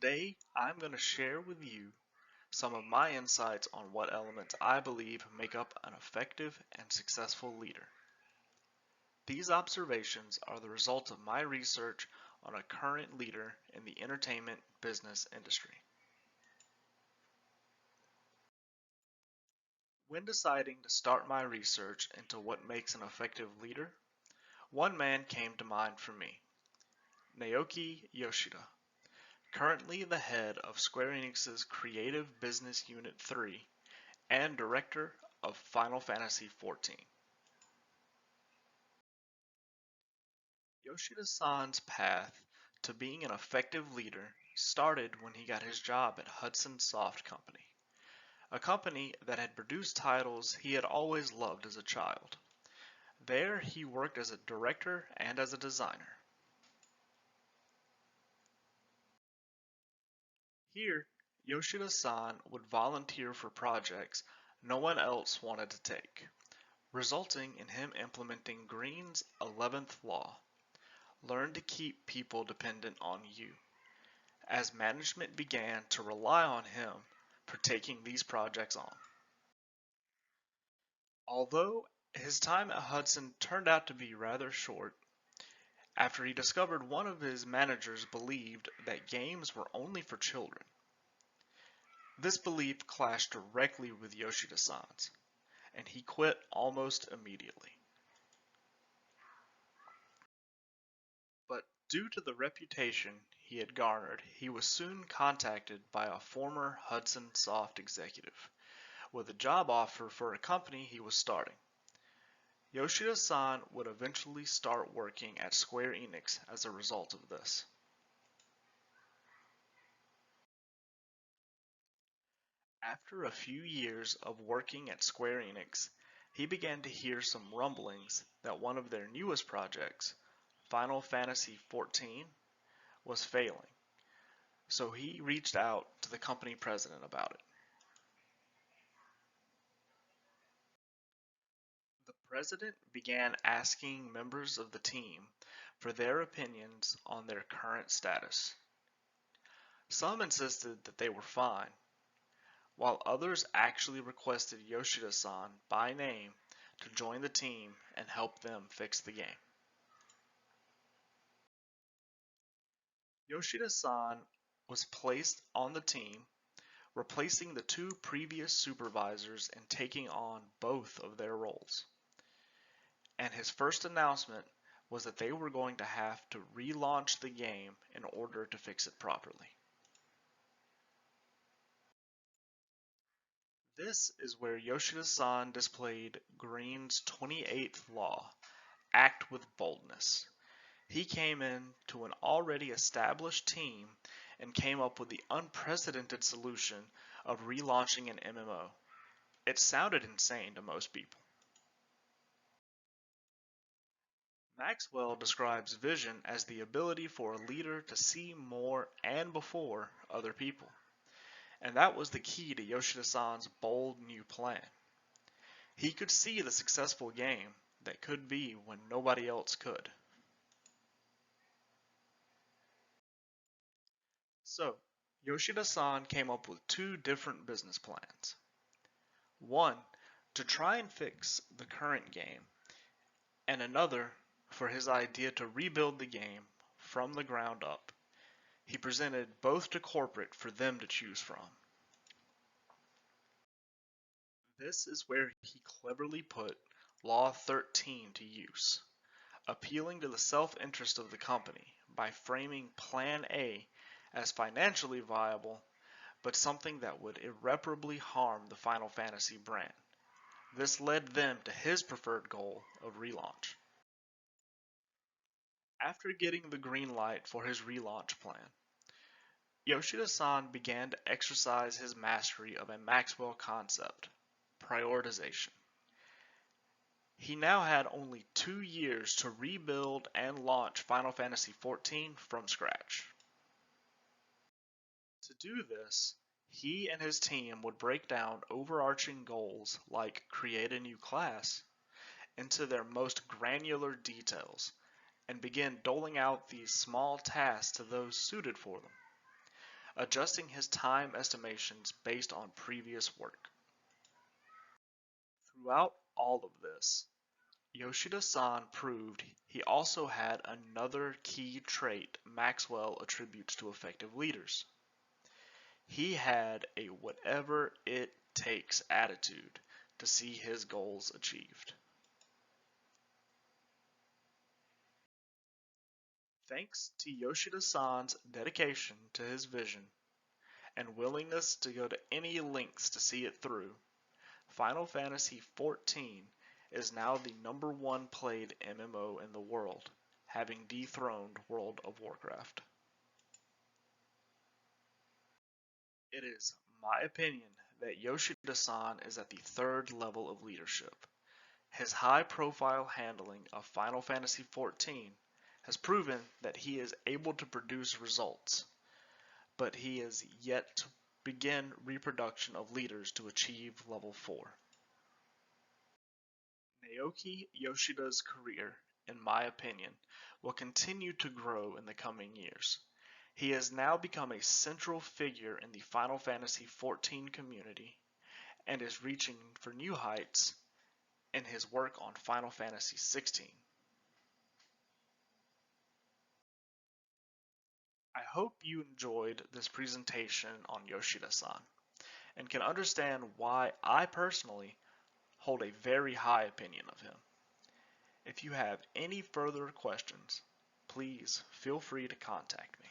Today, I'm going to share with you some of my insights on what elements I believe make up an effective and successful leader. These observations are the result of my research on a current leader in the entertainment business industry. When deciding to start my research into what makes an effective leader, one man came to mind for me, Naoki Yoshida, currently the head of Square Enix's Creative Business Unit 3 and director of Final Fantasy XIV. Yoshida-san's path to being an effective leader started when he got his job at Hudson Soft Company, a company that had produced titles he had always loved as a child. There he worked as a director and as a designer. Here, Yoshida-san would volunteer for projects no one else wanted to take, resulting in him implementing Green's 11th law: learn to keep people dependent on you, as management began to rely on him for taking these projects on. Although his time at Hudson turned out to be rather short, after he discovered one of his managers believed that games were only for children. This belief clashed directly with Yoshida-san's, and he quit almost immediately. But due to the reputation he had garnered, he was soon contacted by a former Hudson Soft executive with a job offer for a company he was starting. Yoshida-san would eventually start working at Square Enix as a result of this. After a few years of working at Square Enix, he began to hear some rumblings that one of their newest projects, Final Fantasy XIV, was failing, so he reached out to the company president about it. The president began asking members of the team for their opinions on their current status. Some insisted that they were fine, while others actually requested Yoshida-san by name to join the team and help them fix the game. Yoshida-san was placed on the team, replacing the two previous supervisors and taking on both of their roles. And his first announcement was that they were going to have to relaunch the game in order to fix it properly. This is where Yoshida-san displayed Green's 28th law, act with boldness. He came in to an already established team and came up with the unprecedented solution of relaunching an MMO. It sounded insane to most people. Maxwell describes vision as the ability for a leader to see more and before other people. And that was the key to Yoshida-san's bold new plan. He could see the successful game that could be when nobody else could. So, Yoshida-san came up with two different business plans. One, to try and fix the current game, and another for his idea to rebuild the game from the ground up. He presented both to corporate for them to choose from. This is where he cleverly put Law 13 to use, appealing to the self-interest of the company by framing Plan A as financially viable, but something that would irreparably harm the Final Fantasy brand. This led them to his preferred goal of relaunch. After getting the green light for his relaunch plan, Yoshida-san began to exercise his mastery of a Maxwell concept, prioritization. He now had only 2 years to rebuild and launch Final Fantasy XIV from scratch. To do this, he and his team would break down overarching goals like create a new class into their most granular details and begin doling out these small tasks to those suited for them. adjusting his time estimations based on previous work. Throughout all of this, Yoshida-san proved he also had another key trait Maxwell attributes to effective leaders. He had a whatever it takes attitude to see his goals achieved. Thanks to Yoshida-san's dedication to his vision and willingness to go to any lengths to see it through, Final Fantasy XIV is now the #1 played MMO in the world, having dethroned World of Warcraft. It is my opinion that Yoshida-san is at the third level of leadership. His high-profile handling of Final Fantasy XIV has proven that he is able to produce results, but he is yet to begin reproduction of leaders to achieve level 4. Naoki Yoshida's career, in my opinion, will continue to grow in the coming years. He has now become a central figure in the Final Fantasy XIV community and is reaching for new heights in his work on Final Fantasy XVI. I hope you enjoyed this presentation on Yoshida-san and can understand why I personally hold a very high opinion of him. If you have any further questions, please feel free to contact me.